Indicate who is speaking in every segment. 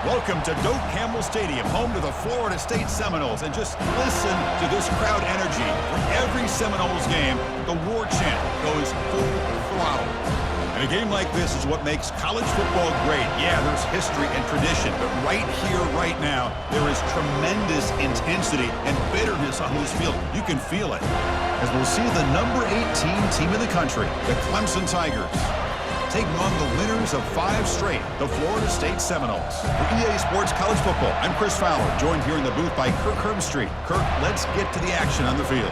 Speaker 1: Welcome to Doak Campbell Stadium, home to the Florida State Seminoles. And just listen to this crowd energy. For every Seminoles game, the war chant goes full throttle. And a game like this is what makes college football great. Yeah, there's history and tradition, but right here, right now, there is tremendous intensity and bitterness on this field. You can feel it. As we'll see the number 18 team in the country, the Clemson Tigers, taking on the winners of 5 straight, the Florida State Seminoles. For EA Sports College Football, I'm Chris Fowler, joined here in the booth by Kirk Herbstreit. Kirk, let's get to the action on the field.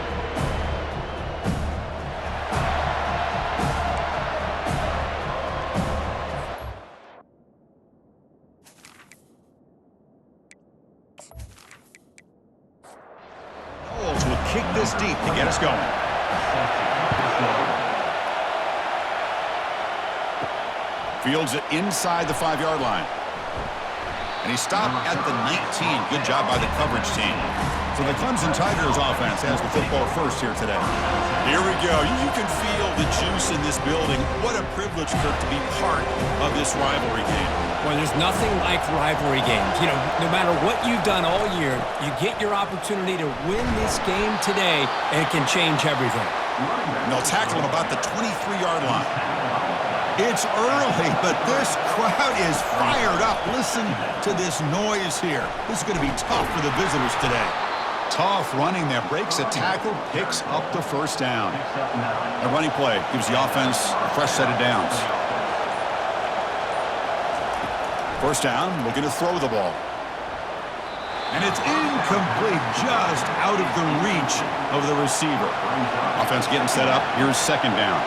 Speaker 1: Knowles will kick this deep to get us going. Fields it inside the 5-yard line. And he stopped at the 19. Good job by the coverage team. So the Clemson Tigers offense has the football first here today. Here we go. You can feel the juice in this building. What a privilege, Kirk, to be part of this rivalry game.
Speaker 2: Well, there's nothing like rivalry games. You know, no matter what you've done all year, you get your opportunity to win this game today, and it can change everything.
Speaker 1: And they'll tackle him about the 23-yard line. It's early, but this crowd is fired up. Listen to this noise here. This is going to be tough for the visitors today. Tough running there. Breaks a tackle, picks up the first down. A running play gives the offense a fresh set of downs. First down, looking to throw the ball. And it's incomplete, just out of the reach of the receiver. Offense getting set up. Here's second down.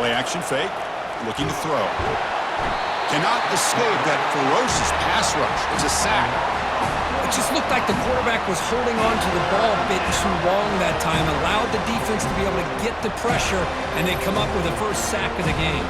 Speaker 1: Play action fake, looking to throw. Cannot escape that ferocious pass rush. It's a sack.
Speaker 2: It just looked like the quarterback was holding on to the ball a bit too long that time, allowed the defense to be able to get the pressure, and they come up with the first sack of the game.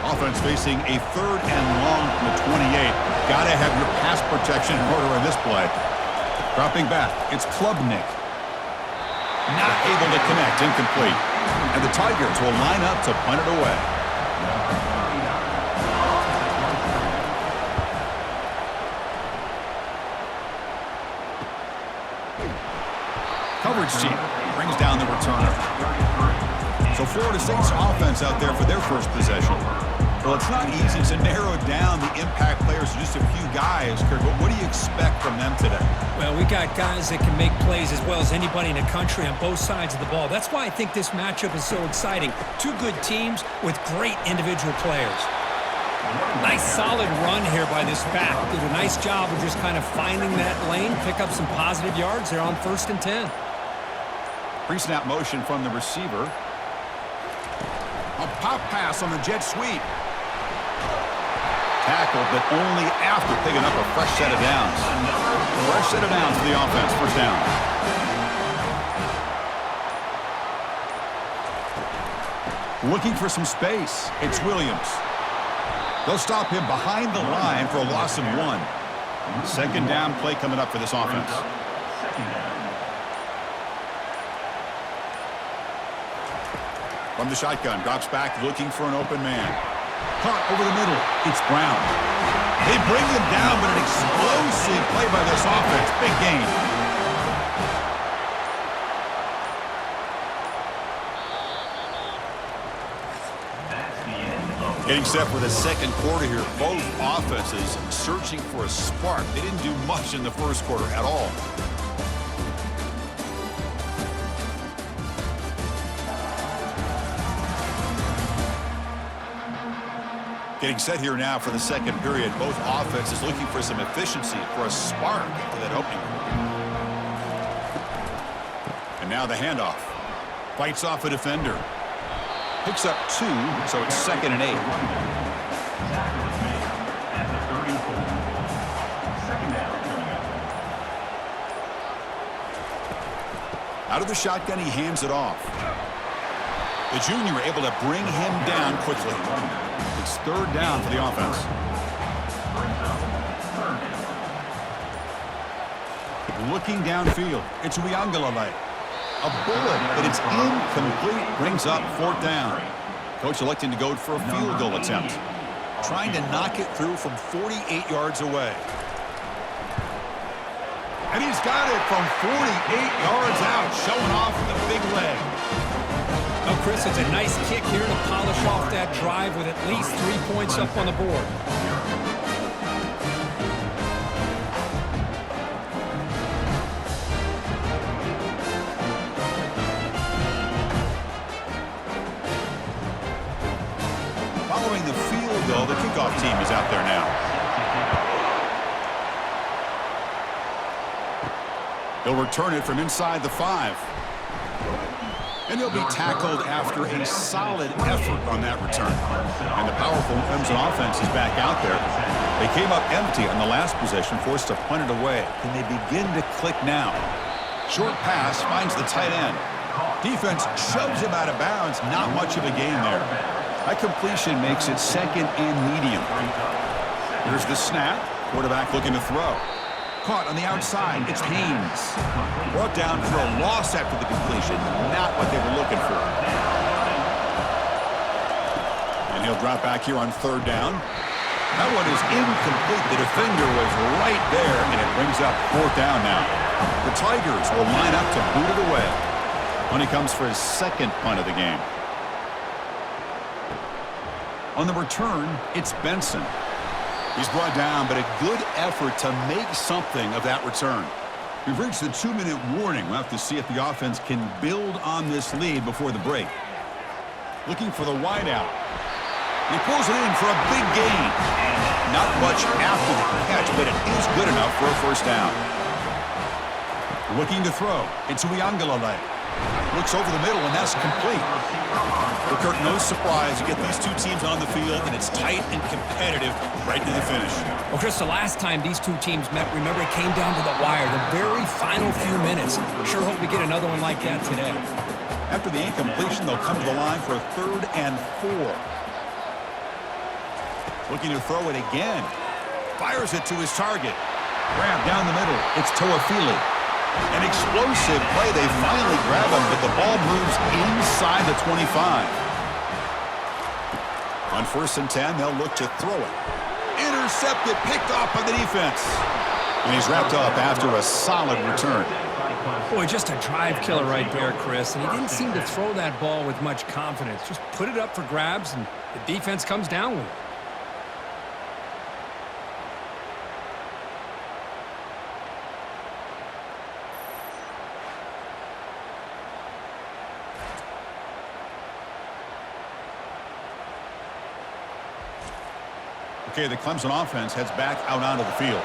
Speaker 1: Offense facing a 3rd and long from the 28. Gotta have your pass protection in order on this play. Dropping back, it's Klubnik. Not able to connect, incomplete. And the Tigers will line up to punt it away. Coverage team brings down the returner. So Florida State's offense out there for their first possession. Well, it's not easy to narrow down the impact players to just a few guys, Kirk, but what do you expect from them today?
Speaker 2: Well, we got guys that can make plays as well as anybody in the country on both sides of the ball. That's why I think this matchup is so exciting. 2 good teams with great individual players. Nice solid run here by this back. Did a nice job of just kind of finding that lane, pick up some positive yards there on 1st and 10.
Speaker 1: Pre-snap motion from the receiver. A pop pass on the jet sweep. Tackle, but only after picking up a fresh set of downs. Fresh set of downs for the offense. First down. Looking for some space. It's Williams. They'll stop him behind the line for a loss of 1. Second down play coming up for this offense. From the shotgun, drops back, looking for an open man. Caught over the middle. It's Brown. They bring him down, but an explosive play by this offense. Big gain. Getting set for the second quarter here. Both offenses searching for a spark. They didn't do much in the first quarter at all. Getting set here now for the second period. Both offenses looking for some efficiency, for a spark to that opening. And now the handoff. Fights off a defender. Picks up 2, so it's 2nd and 8. Out of the shotgun, he hands it off. The junior able to bring him down quickly. It's 3rd down for the offense. looking downfield. It's Uiagalelei. A bullet, but it's incomplete, brings up 4th down. Coach electing to go for a field goal attempt. Trying to knock it through from 48 yards away. And he's got it from 48 yards out, showing off the big leg.
Speaker 2: Well, Chris, it's a nice kick here to polish off that drive with at least 3 points up on the board.
Speaker 1: Following the field goal, the kickoff team is out there now. He'll return it from inside the 5. And he'll be tackled after a solid effort on that return. And the powerful Clemson offense is back out there. They came up empty on the last possession, forced to punt it away. Can they begin to click now? Short pass finds the tight end. Defense shoves him out of bounds. Not much of a gain there. That completion makes it 2nd and medium. Here's the snap. Quarterback looking to throw. Caught on the outside. It's Haynes. Brought down for a loss after the completion. Not what they were looking for. And he'll drop back here on 3rd down. That one is incomplete. The defender was right there, and it brings up 4th down now. The Tigers will line up to boot it away when he comes for his 2nd punt of the game. On the return, it's Benson. He's brought down, but a good effort to make something of that return. We've reached the 2-minute warning. We'll have to see if the offense can build on this lead before the break. Looking for the wideout. He pulls it in for a big gain. Not much after the catch, but it is good enough for a 1st down. Looking to throw. It's Uiagalelei. Looks over the middle, and that's complete. Well, Kirk, no surprise. You get these two teams on the field, and it's tight and competitive right to the finish.
Speaker 2: Well, Chris, the last time these two teams met, remember, it came down to the wire, the very final few minutes. Sure hope we get another one like that today.
Speaker 1: After the incompletion, they'll come to the line for a 3rd and 4. Looking to throw it again. Fires it to his target. Grab down the middle. It's Toafili. An explosive play. They finally grab him, but the ball moves inside the 25. On 1st and 10, they'll look to throw it. Intercepted, picked off by the defense. And he's wrapped up after a solid return.
Speaker 2: Boy, just a drive killer right there, Chris. And he didn't seem to throw that ball with much confidence. Just put it up for grabs, and the defense comes down with it.
Speaker 1: Okay, the Clemson offense heads back out onto the field.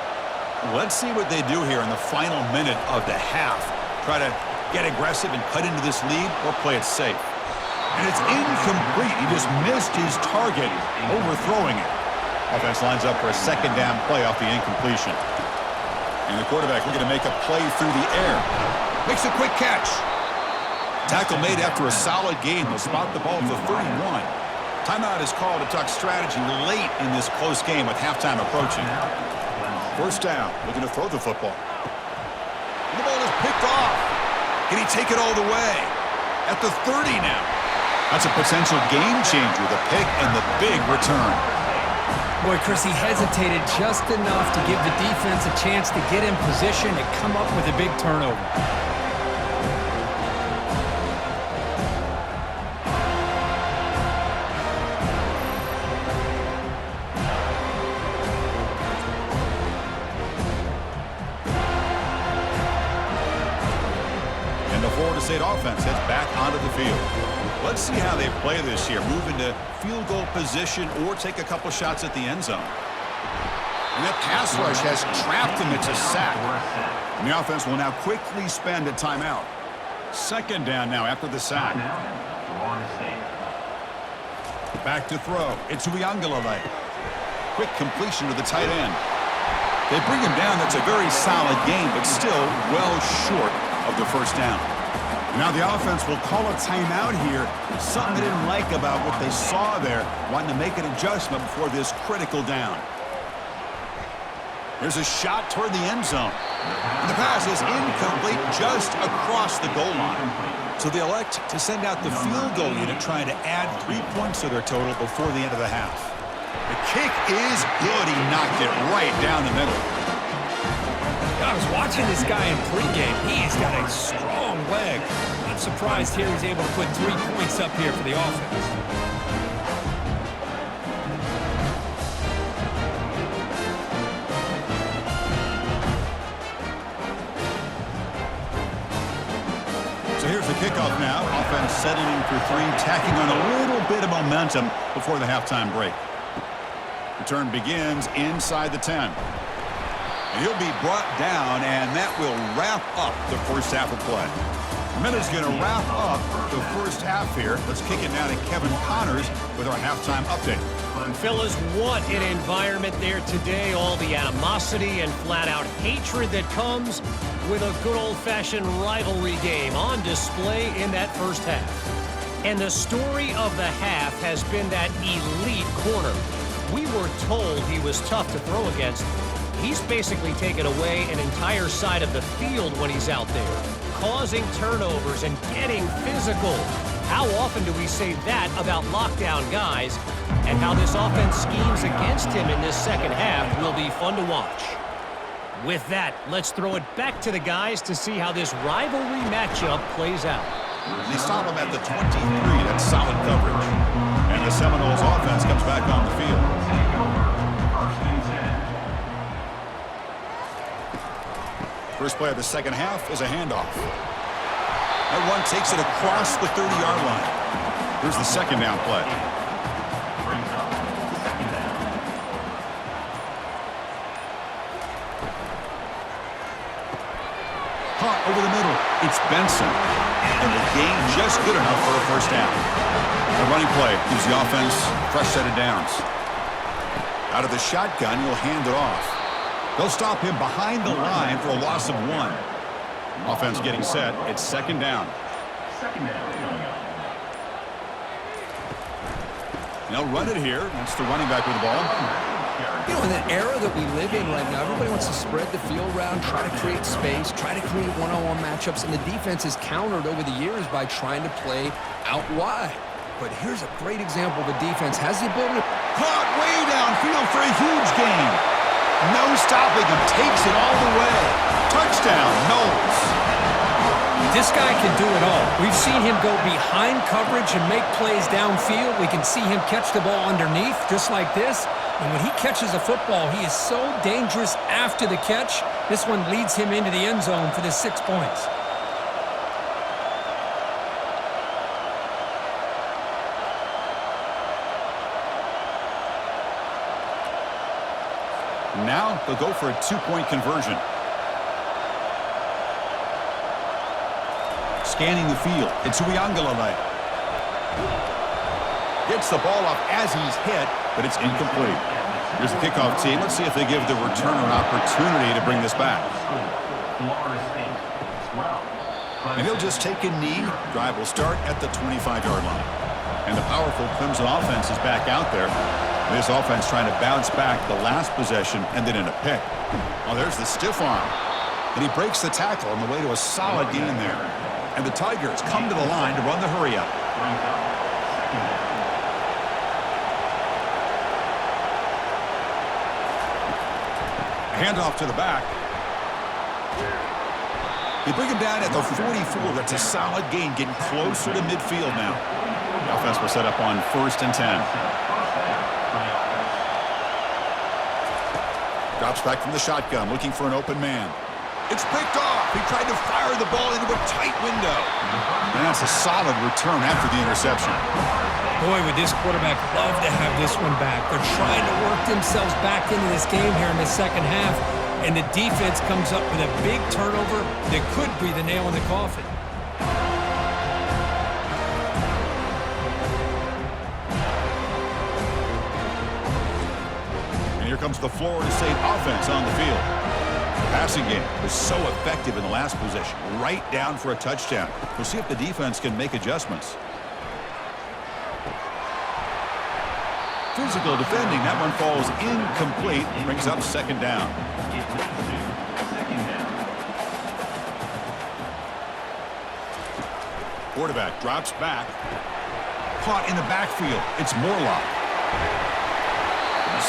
Speaker 1: Let's see what they do here in the final minute of the half. Try to get aggressive and cut into this lead, or play it safe. And it's incomplete. He just missed his target, overthrowing it. Offense lines up for a 2nd down play off the incompletion. And the quarterback looking to make a play through the air. Makes a quick catch. Tackle made after a solid gain. They'll spot the ball at the 31. Timeout is called to talk strategy late in this close game with halftime approaching. 1st down, looking to throw the football. And the ball is picked off. Can he take it all the way? At the 30 now. That's a potential game changer, the pick and the big return.
Speaker 2: Boy, Chris, he hesitated just enough to give the defense a chance to get in position and come up with a big turnover.
Speaker 1: State offense heads back onto the field. Let's see how they play this year. Move into field goal position or take a couple shots at the end zone. And that pass rush has trapped him. It's a sack. And the offense will now quickly spend a timeout. 2nd down now after the sack. Back to throw. It's Uiagalelei. Quick completion to the tight end. They bring him down. That's a very solid gain, but still well short of the 1st down. Now the offense will call a timeout here. Something they didn't like about what they saw there. Wanting to make an adjustment before this critical down. There's a shot toward the end zone. And the pass is incomplete just across the goal line. So they elect to send out the field goal unit trying to add 3 points to their total before the end of the half. The kick is good. He knocked it right down the middle.
Speaker 2: I was watching this guy in pregame. He's got a strong leg. Not surprised here he's able to put 3 points up here for the offense.
Speaker 1: So here's the kickoff now. Offense settling for 3, tacking on a little bit of momentum before the halftime break. Return begins inside the 10. And he'll be brought down, and that will wrap up the first half of play. Minute's going to wrap up the first half here. Let's kick it now to Kevin Connors with our halftime update.
Speaker 3: Fellas, what an environment there today. All the animosity and flat-out hatred that comes with a good old-fashioned rivalry game on display in that first half. And the story of the half has been that elite corner. We were told he was tough to throw against. He's basically taken away an entire side of the field when he's out there, causing turnovers and getting physical. How often do we say that about lockdown guys? And how this offense schemes against him in this second half will be fun to watch. With that, let's throw it back to the guys to see how this rivalry matchup plays out.
Speaker 1: They stop him at the 23. That's solid coverage. And the Seminoles offense comes back on the field. First play of the second half is a handoff. That one takes it across the 30-yard line. Here's the second down play. Caught over the middle. It's Benson. And the gain just good enough for a first down. The running play gives the offense a fresh set of downs. Out of the shotgun, he'll hand it off. They'll stop him behind the line for a loss of 1. Offense getting set. It's second down. They'll run it here. That's the running back with the ball.
Speaker 4: You know, in the era that we live in right now, everybody wants to spread the field around, try to create space, try to create one-on-one matchups, and the defense is countered over the years by trying to play out wide. But here's a great example of a defense has the ability to...
Speaker 1: Caught way downfield for a huge gain. No stopping him. Takes it all the way. Touchdown, Knowles.
Speaker 2: This guy can do it all. We've seen him go behind coverage and make plays downfield. We can see him catch the ball underneath just like this. And when he catches a football, he is so dangerous after the catch. This one leads him into the end zone for the 6 points.
Speaker 1: Now they'll go for a 2-point conversion. Scanning the field. It's Uiagalelei. Gets the ball off as he's hit, but it's incomplete. Here's the kickoff team. Let's see if they give the returner an opportunity to bring this back. And he'll just take a knee. Drive will start at the 25-yard line. And the powerful Clemson offense is back out there. This offense trying to bounce back the last possession and then in a pick. Oh, there's the stiff arm. And he breaks the tackle on the way to a solid gain there. And the Tigers come to the line to run the hurry-up. Handoff to the back. They bring him down at the 44. That's a solid gain, getting closer to midfield now. The offense will set up on 1st and 10. Drops back from the shotgun, looking for an open man. It's picked off. He tried to fire the ball into a tight window. And that's a solid return after the interception.
Speaker 2: Boy, would this quarterback love to have this one back. They're trying to work themselves back into this game here in the second half. And the defense comes up with a big turnover that could be the nail in the coffin.
Speaker 1: And here comes the Florida State offense on the field. The passing game was so effective in the last possession. Right down for a touchdown. We'll see if the defense can make adjustments. Physical defending. That one falls incomplete. Brings up second down. Quarterback drops back. Caught in the backfield. It's Morlock.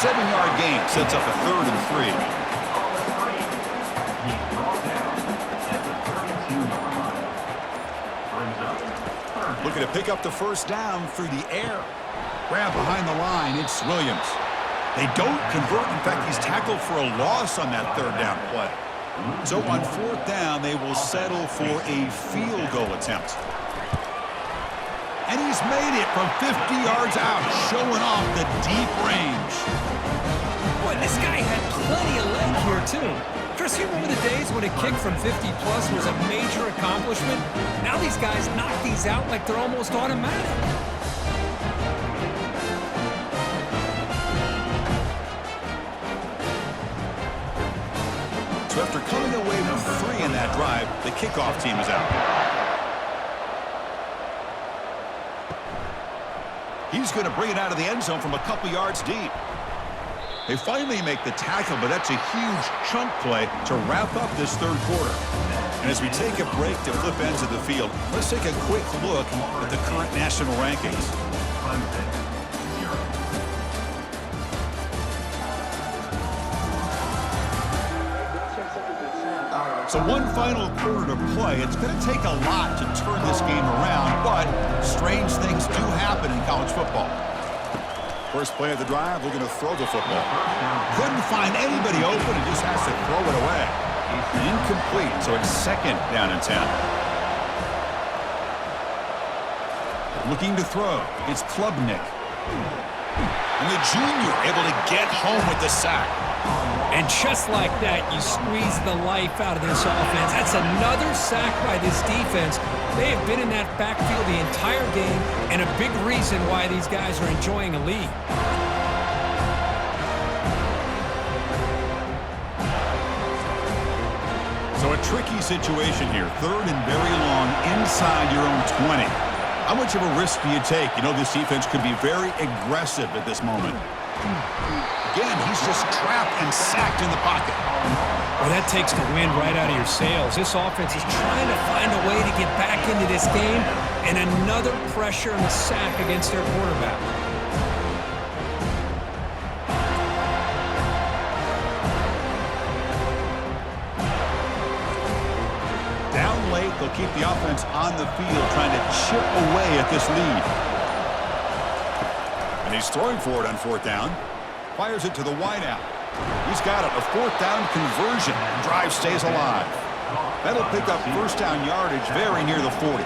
Speaker 1: 7-yard gain sets up a 3rd and 3. Looking to pick up the first down through the air. Grab behind the line. It's Williams. They don't convert. In fact, he's tackled for a loss on that 3rd down play. So on 4th down, they will settle for a field goal attempt. And he's made it from 50 yards out, showing off the deep range.
Speaker 2: Boy, this guy had plenty of leg here, too. Chris, you remember the days when a kick from 50-plus was a major accomplishment? Now these guys knock these out like they're almost automatic.
Speaker 1: So after coming away with 3 in that drive, the kickoff team is out. He's going to bring it out of the end zone from a couple yards deep. They finally make the tackle, but that's a huge chunk play to wrap up this 3rd quarter. And as we take a break to flip ends of the field, let's take a quick look at the current national rankings. So one final quarter to play. It's going to take a lot to turn this game around, but strange things do happen in college football. First play of the drive, looking to throw the football. Couldn't find anybody open and just has to throw it away. Incomplete, so it's 2nd down and 10. Looking to throw, it's Klubnik. And the junior able to get home with the sack.
Speaker 2: And just like that, you squeeze the life out of this offense. That's another sack by this defense. They have been in that backfield the entire game, and a big reason why these guys are enjoying a lead.
Speaker 1: So a tricky situation here. 3rd and very long inside your own 20. How much of a risk do you take? You know, this defense could be very aggressive at this moment. Again, he's just trapped and sacked in the pocket.
Speaker 2: Well, that takes the wind right out of your sails. This offense is trying to find a way to get back into this game, and another pressure and a sack against their quarterback.
Speaker 1: Down late, they'll keep the offense on the field, trying to chip away at this lead. And he's throwing for it on 4th down. Fires it to the wideout. He's got it. A 4th down conversion. Drive stays alive. That'll pick up 1st down yardage very near the 40.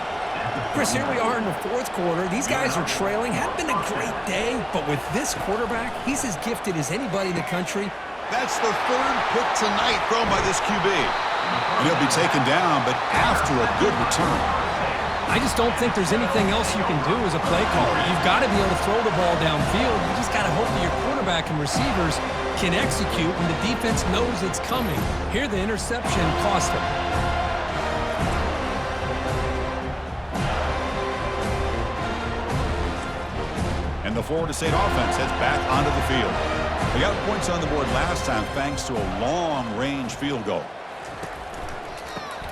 Speaker 2: Chris, here we are in the 4th quarter. These guys are trailing. Hadn't been a great day, but with this quarterback, he's as gifted as anybody in the country.
Speaker 1: That's the 3rd pick tonight thrown by this QB. And he'll be taken down, but after a good return.
Speaker 2: I just don't think there's anything else you can do as a play caller. You've got to be able to throw the ball downfield. You just got to hope that your quarterback and receivers can execute when the defense knows it's coming. Here, the interception cost them.
Speaker 1: And the Florida State offense heads back onto the field. They got points on the board last time thanks to a long-range field goal.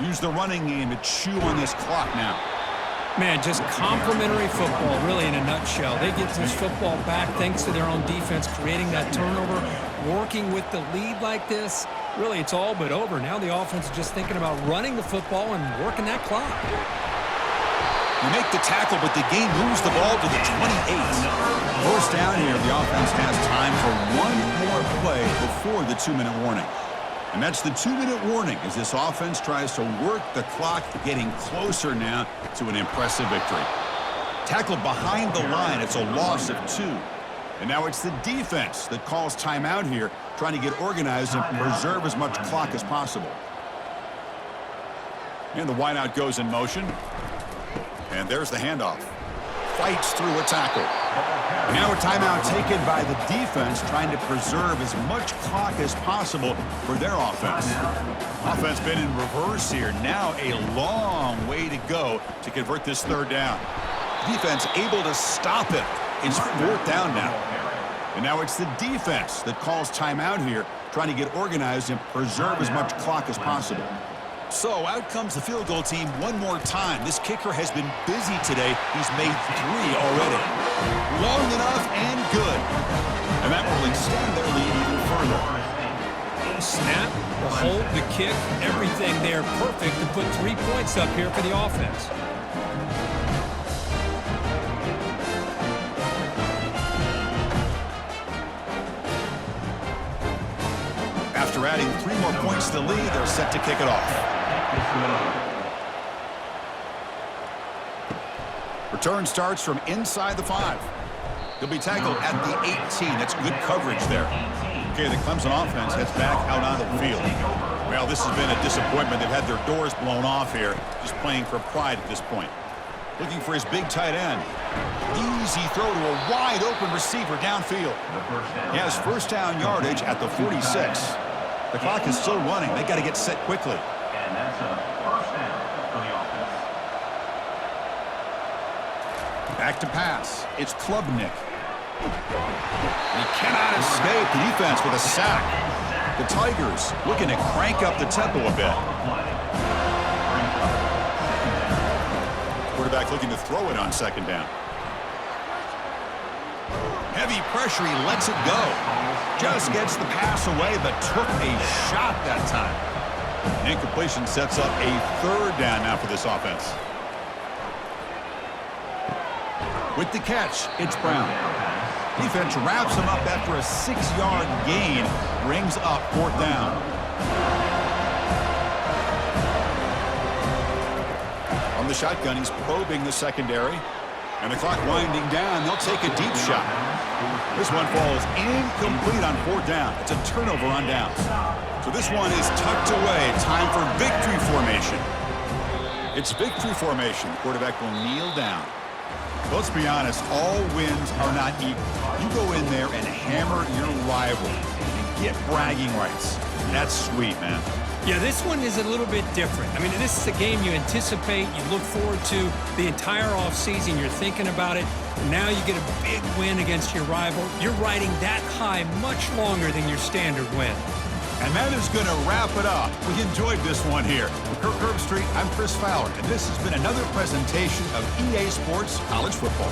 Speaker 1: Use the running game to chew on this clock now.
Speaker 2: Man, just complimentary football, really, in a nutshell. They get this football back thanks to their own defense, creating that turnover, working with the lead like this. Really, it's all but over. Now the offense is just thinking about running the football and working that clock.
Speaker 1: You make the tackle, but the game moves the ball to the 28. First down here, the offense has time for one more play before the 2-minute warning. And that's the 2-minute warning as this offense tries to work the clock, getting closer now to an impressive victory. Tackled behind the line, it's a loss of 2. And now it's the defense that calls timeout here, trying to get organized and preserve as much clock as possible. And the wideout goes in motion. And there's the handoff. Fights through a tackle. And now a timeout taken by the defense, trying to preserve as much clock as possible for their offense. Offense been in reverse here. Now a long way to go to convert this 3rd down. Defense able to stop it. It's 4th down now. And now it's the defense that calls timeout here, trying to get organized and preserve as much clock as possible. So out comes the field goal team one more time. This kicker has been busy today. He's made 3 already. Long enough and good. And that will extend their lead even further.
Speaker 2: Snap, the hold, the kick, everything there perfect to put 3 points up here for the offense.
Speaker 1: After adding 3 more points to the lead, they're set to kick it off. Return starts from inside the 5. He'll be tackled at the 18. That's good coverage there. Okay, the Clemson offense heads back out onto the field. Well, this has been a disappointment. They've had their doors blown off here, just playing for pride at this point. Looking for his big tight end. Easy throw to a wide-open receiver downfield. He has first down yardage at the 46. The clock is still running. They got to get set quickly.
Speaker 5: And that's a first down for the offense.
Speaker 1: Back to pass. It's Klubnik. He cannot escape the defense with a sack. The Tigers looking to crank up the tempo a bit. Quarterback looking to throw it on second down. Heavy pressure, he lets it go. Just gets the pass away, but took a shot that time. Incompletion sets up a third down now for this offense. With the catch, it's Brown. Defense wraps him up after a 6-yard gain, brings up 4th down. On the shotgun, he's probing the secondary. And the clock winding down, they'll take a deep shot. This one falls incomplete on 4th down. It's a turnover on downs. So this one is tucked away. Time for victory formation. It's victory formation. The quarterback will kneel down. Let's be honest, all wins are not equal. You go in there and hammer your rival and get bragging rights. That's sweet, man.
Speaker 2: Yeah, this one is a little bit different. I mean, this is a game you anticipate, you look forward to the entire offseason. You're thinking about it. And now you get a big win against your rival. You're riding that high much longer than your standard win.
Speaker 1: And that is going to wrap it up. We enjoyed this one here. For Kirk Herbstreit, I'm Chris Fowler, and this has been another presentation of EA Sports College Football.